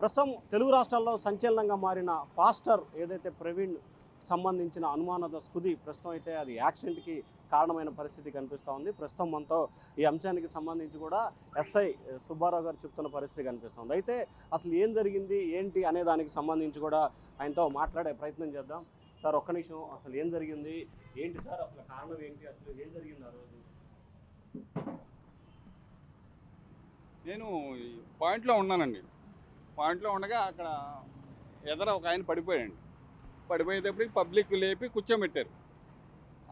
ప్రస్తుతం తెలుగు రాష్ట్రాల్లో సంచలనంగా మారిన పాస్టర్ ఏదైతే ప్రవీణ్ సంబంధించిన అనుమానాస్పది ప్రస్తుతం అయితే అది యాక్సిడెంట్కి కారణమైన పరిస్థితి కనిపిస్తూ ఉంది. ప్రస్తుతం మనతో ఈ అంశానికి సంబంధించి కూడా ఎస్ఐ సుబ్బారావు గారు చెప్తున్న పరిస్థితి కనిపిస్తుంది. అయితే అసలు ఏం జరిగింది ఏంటి అనే దానికి సంబంధించి కూడా ఆయనతో మాట్లాడే ప్రయత్నం చేద్దాం. సార్ ఒక్క నిమిషం, అసలు ఏం జరిగింది ఏంటి సార్, అసలు కారణం ఏంటి, అసలు ఏం జరిగింది ఆ రోజు? నేను పాయింట్లో ఉన్నానండి. పాయింట్లో ఉండగా అక్కడ ఎదర ఒక ఆయన పడిపోయాడండి. పడిపోయేటప్పటికి పబ్లిక్ లేపి కూర్చోబెట్టారు.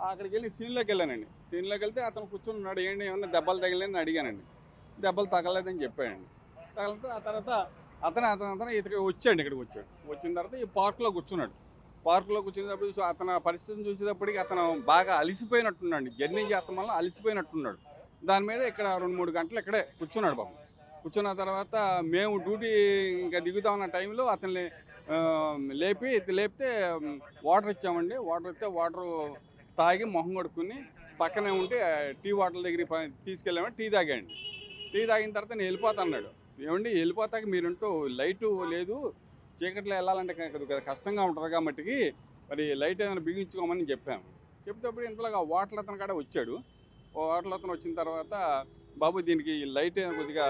అక్కడికి వెళ్ళి సీన్లోకి వెళ్ళానండి. సీన్లోకి వెళ్తే అతను కూర్చొని ఉన్నాడు. ఏంటి ఏమన్నా దెబ్బలు తగిలేని అడిగానండి. దెబ్బలు తగలేదని చెప్పాడండి. తగిలితే ఆ తర్వాత అతను ఇతనికి వచ్చాడు. ఇక్కడికి వచ్చాడు. వచ్చిన తర్వాత ఈ పార్కులో కూర్చున్నాడు. పార్కులో కూర్చునేటప్పుడు అతను పరిస్థితిని చూసేటప్పటికి అతను బాగా అలిసిపోయినట్టున్నాడు. జర్నీ చేస్తాం వల్ల అలిసిపోయినట్టున్నాడు. దాని మీద ఇక్కడ 2-3 గంటలు ఇక్కడే కూర్చున్నాడు బాబు. కూర్చున్న తర్వాత మేము డ్యూటీ ఇంకా దిగుతామన్న టైంలో అతన్ని లేపితే వాటర్ ఇచ్చామండి. వాటర్ ఇస్తే వాటర్ తాగి మొహం కడుక్కుని పక్కనే ఉంటే టీ వాటర్ దగ్గరికి తీసుకెళ్ళామంటే టీ తాగాండి. టీ తాగిన తర్వాత నేను వెళ్ళిపోతాన్నాడు. ఏమండి వెళ్ళిపోతాక మీరుంటూ లైటు లేదు, చీకట్లో వెళ్ళాలంటే కష్టంగా ఉంటుంది కాబట్టి మరి లైట్ ఏదైనా బిగించుకోమని చెప్పాము. చెప్తేప్పుడు ఇంతలోగా వాటర్ అతను కాడ వచ్చాడు. వాటర్ అతను వచ్చిన తర్వాత బాబు దీనికి లైట్ కొద్దిగా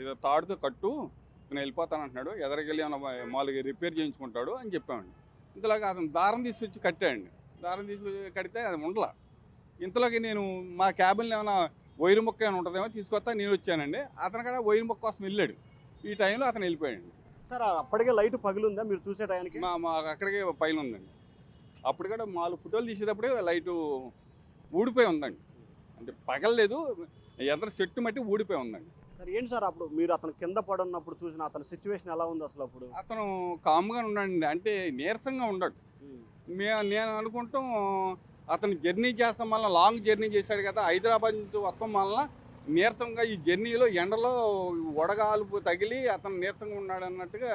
ఏదో తాడుతో కట్టు, నేను వెళ్ళిపోతాను అంటున్నాడు. ఎదరికెళ్ళి మామూలుగా రిపేర్ చేయించుకుంటాడు అని చెప్పామండి. ఇంతలోకి అతను దారం తీసుకొచ్చి కట్టాడండి. దారం తీసుకొచ్చి కడితే అది ఉండలా. ఇంతలోకి నేను మా క్యాబిన్లో ఏమైనా వైరు మొక్క ఏమైనా ఉంటుందేమో తీసుకొస్తా నేను వచ్చానండి. అతను కూడా వైరు మొక్క కోసం వెళ్ళాడు. ఈ టైంలో అతను వెళ్ళిపోయాడు. సార్ అప్పటికే లైట్ పగిలిందా మీరు చూసే టైంకి? మా అక్కడికే పైన ఉందండి. అప్పుడు కూడా 4 ఫోటోలు తీసేటప్పుడే లైటు ఊడిపోయి ఉందండి. అంటే పగలలేదు, ఎదర చెట్టు మట్టి ఊడిపోయి ఉందండి. సార్ ఏంటి సార్ అప్పుడు మీరు అతను కింద పడున్నప్పుడు చూసిన అతని సిచ్యువేషన్ ఎలా ఉంది అసలు? అప్పుడు అతను కామ్గా ఉన్నాడండి. అంటే నీరసంగా ఉన్నాడు. నేను అనుకుంటాం అతను జర్నీ చేస్తాం వల్ల, లాంగ్ జర్నీ చేశాడు కదా, హైదరాబాద్ నుంచి వస్తాం వల్ల నీరసంగా ఈ జర్నీలో ఎండలో వడగాలుపు తగిలి అతను నీరసంగా ఉన్నాడు అన్నట్టుగా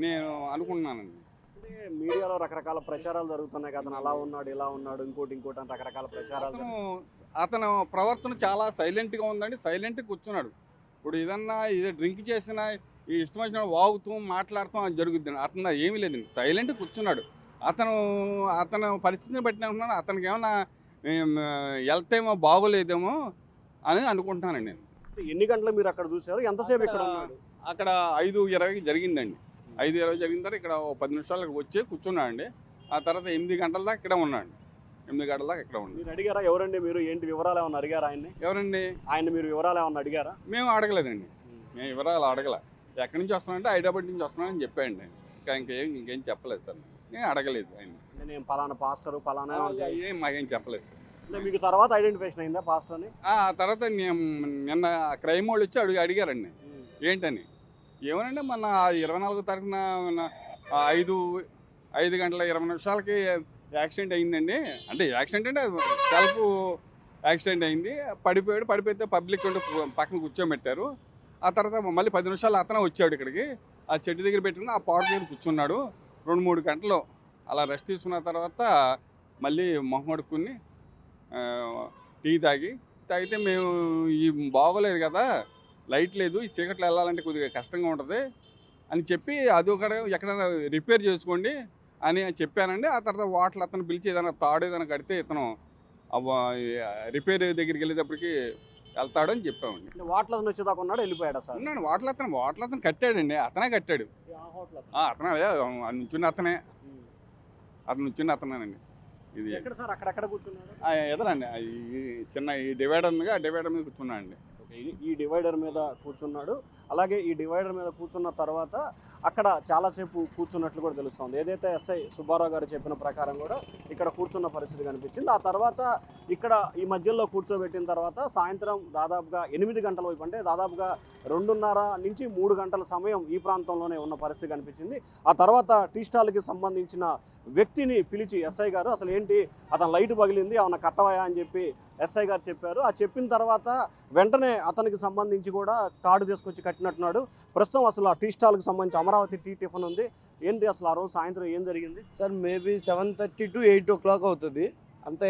నేను అనుకుంటున్నానండి. అంటే మీడియాలో రకరకాల ప్రచారాలు జరుగుతున్నాయి కదా, అతను అలా ఉన్నాడు ఇలా ఉన్నాడు ఇంకోటి అని రకరకాల ప్రచారాలు. అతను ప్రవర్తన చాలా సైలెంట్గా ఉందండి. సైలెంట్గా కూర్చున్నాడు. ఇప్పుడు ఏదన్నా డ్రింక్ చేసినా ఈ ఇష్టం వచ్చిన వాగుతూ మాట్లాడుతూ అది జరుగుతుంది. అతను ఏమీ లేదండి, సైలెంట్గా కూర్చున్నాడు. అతను పరిస్థితిని బట్టి అనుకున్నాను అతనికి ఏమన్నా వెళ్తేమో బాగోలేదేమో అని అనుకుంటున్నానండి నేను. ఎన్ని గంటలు మీరు అక్కడ చూసారు, ఎంతసేపు ఇక్కడ ఉన్నాడు? అక్కడ 5:20 జరిగిందండి. 5:20 జరిగిన తర్వాత ఇక్కడ 10 నిమిషాలకు వచ్చి కూర్చున్నాడండి. ఆ తర్వాత 8 గంటల దాకా ఇక్కడ ఉన్నాడు. 8 గంటల దాకా ఇక్కడ ఉన్నాడు. మీరు అడిగారా ఎవరండి మీరు, ఏంటి వివరాలు ఏమన్నా అడిగారా ఆయన్ని? ఎవరండి ఆయన మీరు వివరాలు ఏమన్నా అడిగారా? మేము అడగలేదండి. మేము వివరాలు అడగల. ఎక్కడి నుంచి వస్తున్నానంటే హైదరాబాద్ నుంచి వస్తున్నానని చెప్పాడండి. ఇంకేం చెప్పలేదు సార్. నేను అడగలేదు ఆయన. నేను పలానా పాస్టర్ పలానా మాకేం చెప్పలేదు సార్. అంటే మీకు తర్వాత ఐడెంటిఫికేషన్ అయిందా పాస్టర్ని? ఆ తర్వాత నిన్న క్రైమ్ వాళ్ళు వచ్చి అడిగారండి ఏంటని. ఏమనండి మొన్న 24వ తారీఖున 5 గంటల 20 నిమిషాలకి యాక్సిడెంట్ అయిందండి. అంటే యాక్సిడెంట్ అంటే సెల్ఫ్ యాక్సిడెంట్ అయింది. పడిపోతే పబ్లిక్ ఉండి పక్కన కూర్చోబెట్టారు. ఆ తర్వాత మళ్ళీ 10 నిమిషాలు అతనే వచ్చాడు ఇక్కడికి. ఆ చెట్టు దగ్గర పెట్టుకుని ఆ పాట దగ్గర కూర్చున్నాడు. 2-3 గంటలు అలా రెస్ట్ తీసుకున్న తర్వాత మళ్ళీ మొహం కడుక్కుని టీ తాగితే మేము ఈ బాగోలేదు కదా, లైట్ లేదు, ఈ చీకట్లో వెళ్ళాలంటే కొద్దిగా కష్టంగా ఉంటుంది అని చెప్పి అది ఒక ఎక్కడైనా రిపేర్ చేసుకోండి అని చెప్పానండి. ఆ తర్వాత వాటర్ అతను పిలిచి ఏదైనా తాడు ఏదైనా కడితే ఇతను రిపేర్ దగ్గరికి వెళ్ళేటప్పటికి వెళ్తాడు అని చెప్పామండి. వాటర్ అతను వచ్చేదాకా ఉన్నాడు, వెళ్ళిపోయాడు సార్? ఉన్నాడు. వాటర్ అతను కట్టాడండి. అతనే కట్టాడు. అతనే అతనేనండి. ఇది ఎక్కడ సార్ అక్కడెక్కడ కూర్చున్నాడు? ఎదరండి చిన్న ఈ డివైడర్ ఉందిగా, ఆ డివైడర్ మీద కూర్చున్నాడండి. ఈ డివైడర్ మీద కూర్చున్నాడు. అలాగే ఈ డివైడర్ మీద కూర్చున్న తర్వాత అక్కడ చాలాసేపు కూర్చున్నట్లు కూడా తెలుస్తుంది. ఏదైతే ఎస్ఐ సుబ్బారావు గారు చెప్పిన ప్రకారం కూడా ఇక్కడ కూర్చున్న పరిస్థితి కనిపించింది. ఆ తర్వాత ఇక్కడ ఈ మధ్యలో కూర్చోబెట్టిన తర్వాత సాయంత్రం దాదాపుగా 8 గంటల వైపు, అంటే దాదాపుగా 2:30 నుంచి 3 గంటల సమయం ఈ ప్రాంతంలోనే ఉన్న పరిస్థితి కనిపించింది. ఆ తర్వాత టీ స్టాల్కి సంబంధించిన వ్యక్తిని పిలిచి ఎస్ఐ గారు అసలు ఏంటి, అతను లైట్ పగిలింది ఏమన్నా కట్టవాయా అని చెప్పి ఎస్ఐ గారు చెప్పారు. ఆ చెప్పిన తర్వాత వెంటనే అతనికి సంబంధించి కూడా తాడు తీసుకొచ్చి కట్టినట్టున్నాడు. ప్రస్తుతం అసలు ఆ టీ స్టాల్కి సంబంధించి అమరావతి టీ టిఫిన్ ఉంది. ఏంటి అసలు ఆ రోజు సాయంత్రం ఏం జరిగింది? సార్ మేబీ 7:30 to 8 o'clock అవుతుంది. అంత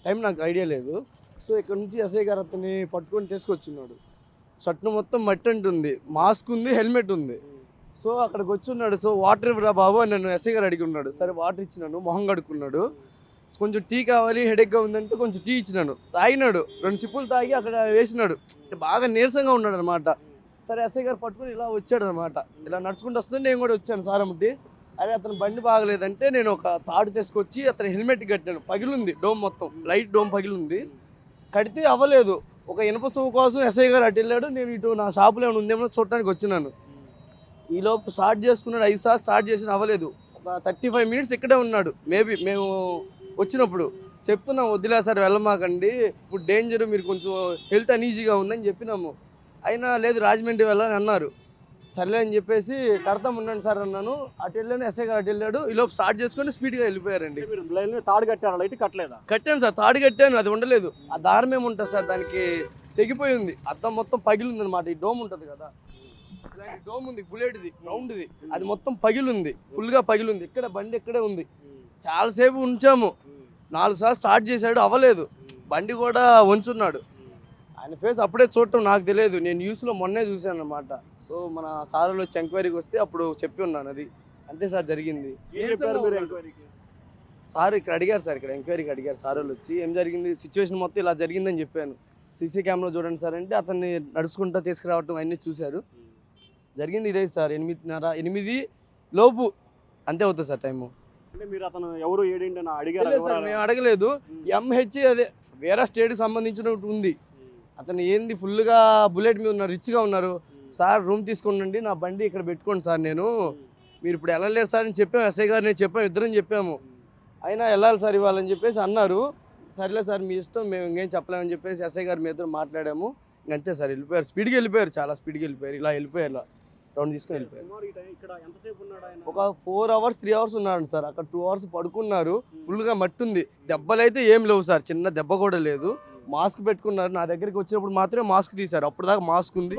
టైం నాకు ఐడియా లేదు. సో ఇక్కడ నుంచి ఎస్ఐ గారు అతన్ని పట్టుకొని తీసుకొచ్చున్నాడు. షర్ట్ మొత్తం మట్టి అంటుంది, మాస్క్ ఉంది, హెల్మెట్ ఉంది. సో అక్కడికి వచ్చి ఉన్నాడు. సో వాటర్ ఇవ్వరా బాబు అని నన్ను ఎస్ఐ గారు అడిగి ఉన్నాడు. సరే వాటర్ ఇచ్చినాను, మొహం కడుక్కున్నాడు. కొంచెం టీ కావాలి, హెడేక్గా ఉందంటే కొంచెం టీ ఇచ్చినాను, తాగినాడు. 2 సిప్పులు తాగి అక్కడ వేసినాడు. బాగా నీరసంగా ఉన్నాడు అనమాట. సరే ఎస్ఐ గారు పట్టుకుని ఇలా వచ్చాడు అనమాట. ఇలా నడుచుకుంటూ వస్తుంటే నేను కూడా వచ్చాను సారమ్మటి. అరే అతను బండి బాగలేదంటే నేను ఒక తాడు తీసుకొచ్చి అతను హెల్మెట్ కట్టాను. పగిలింది డోమ్ మొత్తం, లైట్ డోమ్ పగిలింది. కడితే అవ్వలేదు. ఒక ఇనుప సువ్వు కోసం ఎస్ఐ గారు అటు వెళ్ళాడు. నేను ఇటు నా షాపులో ఏమైనా ఉందేమో చూడటానికి వచ్చినాను. ఈలోపు స్టార్ట్ చేసుకున్నాడు. 5 సార్లు స్టార్ట్ చేసిన అవ్వలేదు. ఒక 35 మినిట్స్ ఇక్కడే ఉన్నాడు. మేబీ మేము వచ్చినప్పుడు చెప్తున్నాం, వద్దులే సార్ వెళ్ళమాకండి, ఇప్పుడు డేంజర్, మీరు కొంచెం హెల్త్ అనీజీగా ఉందని చెప్పినాము. అయినా లేదు రాజమండ్రి వెళ్ళని అన్నారు. సర్లే అని చెప్పేసి కడతాం ఉండండి సార్ అన్నాను. అటు వెళ్ళాను, ఎస్ఐ గారు అటు వెళ్ళాడు. ఈలోపు స్టార్ట్ చేసుకొని స్పీడ్గా వెళ్ళిపోయారండి. మీరు లైన్లో తాడు కట్టారా, లైట్ కట్టలేదా? కట్టాను సార్, తాడు కట్టాను, అది ఉండలేదు. ఆ దారం ఏముంటుంది సార్, దానికి తెగిపోయింది. అద్దం మొత్తం పగిలింది అనమాట. ఈ డోమ్ ఉంటుంది కదా, ఇలాంటి డోమ్ ఉంది, బుల్లెట్ది రౌండ్ది, అది మొత్తం పగిలింది, ఫుల్గా పగిలింది. ఇక్కడ బండి ఇక్కడే ఉంది. చాలాసేపు ఉంచాము. 4 సార్లు స్టార్ట్ చేశాడు, అవ్వలేదు. బండి కూడా వంచున్నాడు. ఆయన ఫేస్ అప్పుడే చూడటం నాకు తెలియదు, నేను న్యూస్లో మొన్నే చూశాను అనమాట. సో మన సార్లు వచ్చి ఎంక్వైరీకి వస్తే అప్పుడు చెప్పి ఉన్నాను. అది అంతే సార్ జరిగింది. సార్ ఇక్కడ అడిగారు సార్, ఇక్కడ ఎంక్వైరీకి అడిగారు సార్ వాళ్ళు వచ్చి, ఏం జరిగింది సిచ్యువేషన్ మొత్తం ఇలా జరిగిందని చెప్పాను. సీసీ కెమెరా చూడండి సార్ అంటే అతన్ని నడుచుకుంటూ తీసుకురావటం అన్నీ చూశారు. జరిగింది ఇదే సార్, 8:30 8 లోపు అంతే అవుతుంది సార్ టైము. అంటే మీరు అతను ఎవరు ఏడింటి అని అడిగారు సార్, మేము అడగలేదు. ఎంహెచ్ అదే వేరే స్టేట్కి సంబంధించినట్టు ఉంది. అతను ఏంది ఫుల్గా బుల్లెట్ మీద ఉన్నారు, రిచ్గా ఉన్నారు. సార్ రూమ్ తీసుకోండి, నా బండి ఇక్కడ పెట్టుకోండి సార్, మీరు ఇప్పుడు వెళ్ళలేరు సార్ అని చెప్పాము. ఎస్ఐ గారు నేను చెప్పాము, ఇద్దరం చెప్పాము. అయినా వెళ్ళాలి సార్ ఇవ్వాలని చెప్పేసి అన్నారు. సరేలే సార్ మీ ఇష్టం, మేము ఇంకేం చెప్పలేమని చెప్పేసి ఎస్ఐ గారు మీ ఇద్దరు మాట్లాడాము. ఇంకంతే సార్ వెళ్ళిపోయారు. స్పీడ్గా వెళ్ళిపోయారు, చాలా స్పీడ్గా వెళ్ళిపోయారు. ఇలా వెళ్ళిపోయారు, ఇలా రౌండ్ తీసుకొని వెళ్ళిపోయారు. ఒక 4 అవర్స్ 3 అవర్స్ ఉన్నాడు సార్. అక్కడ 2 అవర్స్ పడుకున్నారు. ఫుల్గా మట్టి ఉంది. దెబ్బలు అయితే ఏం లేవు సార్, చిన్న దెబ్బ కూడా లేదు. మాస్క్ పెట్టుకున్నారు. నా దగ్గరికి వచ్చినప్పుడు మాత్రమే మాస్క్ తీశారు, అప్పుడు దాకా మాస్క్ ఉంది.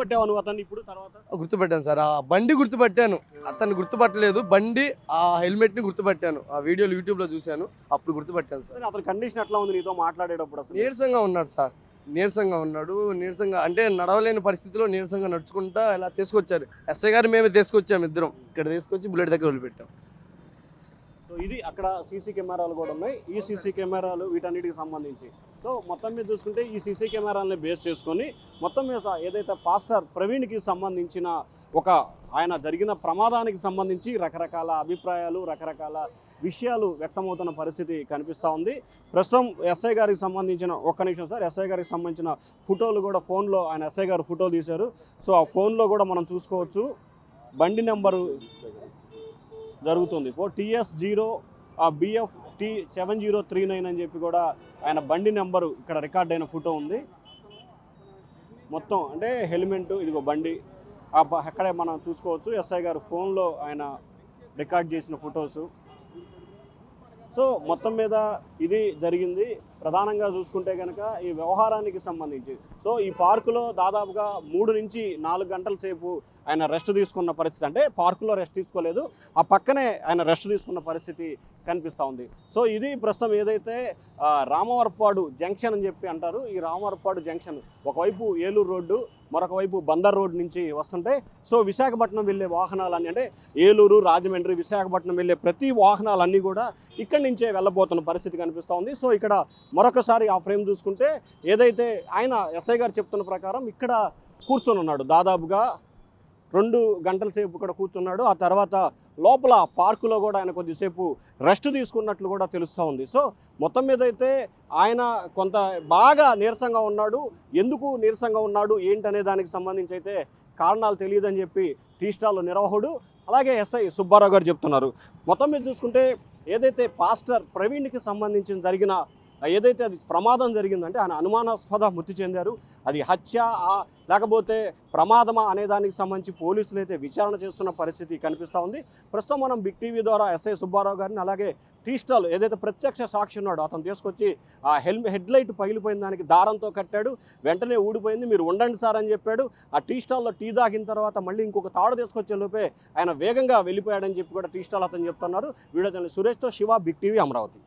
గుర్తుపెట్టాను సార్, ఆ బండి గుర్తుపట్టాను, అతన్ని గుర్తుపట్టలేదు. బండి ఆ హెల్మెట్ని గుర్తుపట్టాను. ఆ వీడియోలు యూట్యూబ్లో చూశాను, అప్పుడు గుర్తుపట్టాను సార్. అతని కండిషన్ ఎట్లా ఉంది నీతో మాట్లాడేటప్పుడు? అసలు నీరసంగా ఉన్నాడు సార్, నీరసంగా ఉన్నాడు. నీరసంగా అంటే నడవలేని పరిస్థితిలో నీరసంగా నడుచుకుంటా ఇలా తీసుకొచ్చారు. ఎస్ఐ గారు మేమే తీసుకొచ్చాము, ఇద్దరం ఇక్కడ తీసుకొచ్చి బుల్లెట్ దగ్గర వదిలిపెట్టాం. సో ఇది అక్కడ సీసీ కెమెరాలు కూడా ఉన్నాయి. ఈ సీసీ కెమెరాలు వీటన్నిటికి సంబంధించి సో మొత్తం మీద చూసుకుంటే ఈ సీసీ కెమెరాలని బేస్ చేసుకొని మొత్తం మీద ఏదైతే పాస్టర్ ప్రవీణ్కి సంబంధించిన ఆయన జరిగిన ప్రమాదానికి సంబంధించి రకరకాల అభిప్రాయాలు, రకరకాల విషయాలు వ్యక్తమవుతున్న పరిస్థితి కనిపిస్తూ ఉంది. ప్రస్తుతం ఎస్ఐ గారికి సంబంధించిన ఒక్క నిమిషం సార్, ఎస్ఐ గారికి సంబంధించిన ఫోటోలు కూడా ఫోన్లో ఆయన ఎస్ఐ గారు ఫోటో తీశారు. సో ఆ ఫోన్లో కూడా మనం చూసుకోవచ్చు. బండి నెంబరు జరుగుతుంది TS0 BFT 7039 అని చెప్పి కూడా ఆయన బండి నెంబరు ఇక్కడ రికార్డ్ అయిన ఫోటో ఉంది. మొత్తం అంటే హెల్మెట్, ఇదిగో బండి అక్కడే మనం చూసుకోవచ్చు. ఎస్ఐ గారు ఫోన్లో ఆయన రికార్డ్ చేసిన ఫొటోసు. సో మొత్తం మీద ఇది జరిగింది. ప్రధానంగా చూసుకుంటే కనుక ఈ వ్యవహారానికి సంబంధించి సో ఈ పార్కులో దాదాపుగా 3 నుంచి 4 గంటల సేపు ఆయన రెస్ట్ తీసుకున్న పరిస్థితి, అంటే పార్కులో రెస్ట్ తీసుకోలేదు, ఆ పక్కనే ఆయన రెస్ట్ తీసుకున్న పరిస్థితి కనిపిస్తూ ఉంది. సో ఇది ప్రస్తుతం ఏదైతే రామవరపాడు జంక్షన్ అని చెప్పి అంటారు. ఈ రామవరపాడు జంక్షన్ ఒకవైపు ఏలూరు రోడ్డు, మరొక వైపు బందర్ రోడ్ నుంచి వస్తుంటే సో విశాఖపట్నం వెళ్ళే వాహనాలన్నీ, అంటే ఏలూరు, రాజమండ్రి, విశాఖపట్నం వెళ్ళే ప్రతి వాహనాలన్నీ కూడా ఇక్కడి నుంచే వెళ్ళబోతున్న పరిస్థితి కనిపిస్తూ ఉంది. సో ఇక్కడ మరొకసారి ఆ ఫ్రేమ్ చూసుకుంటే ఏదైతే ఆయన ఎస్ఐ గారు చెప్తున్న ప్రకారం ఇక్కడ కూర్చొని ఉన్నాడు, దాదాపుగా 2 గంటల సేపు ఇక్కడ కూర్చున్నాడు. ఆ తర్వాత లోపల పార్కులో కూడా ఆయన కొద్దిసేపు రెస్ట్ తీసుకున్నట్లు కూడా తెలుస్తూ ఉంది. సో మొత్తం మీద అయితే ఆయన కొంత బాగా నీరసంగా ఉన్నాడు. ఎందుకు నీరసంగా ఉన్నాడు ఏంటనే దానికి సంబంధించి అయితే కారణాలు తెలియదని చెప్పి టీ స్టాల్ నిర్వాహకుడు అలాగే ఎస్ఐ సుబ్బారావు గారు చెప్తున్నారు. మొత్తం మీద చూసుకుంటే ఏదైతే పాస్టర్ ప్రవీణ్కి సంబంధించిన జరిగిన ఏదైతే అది ప్రమాదం జరిగిందంటే ఆయన అనుమానాస్పద మృతి చెందారు, అది హత్య లేకపోతే ప్రమాదమా అనే దానికి సంబంధించి పోలీసులు అయితే విచారణ చేస్తున్న పరిస్థితి కనిపిస్తూ ఉంది. ప్రస్తుతం మనం బిగ్ టీవీ ద్వారా ఎస్ఐ సుబ్బారావు గారిని అలాగే టీ స్టాల్ ఏదైతే ప్రత్యక్ష సాక్షి ఉన్నాడో అతను తీసుకొచ్చి ఆ హెడ్ లైట్ పగిలిపోయిన దానికి దారంతో కట్టాడు, వెంటనే ఊడిపోయింది, మీరు ఉండండి సార్ అని చెప్పాడు. ఆ టీ స్టాల్లో టీ తాగిన తర్వాత మళ్ళీ ఇంకొక తాడు తీసుకొచ్చే లోపే ఆయన వేగంగా వెళ్ళిపోయాడని చెప్పి కూడా టీ స్టాల్ అతను చెప్తున్నారు. వీడియో జర్నలిస్ట్ సురేష్తో శివ, బిగ్ టీవీ, అమరావతి.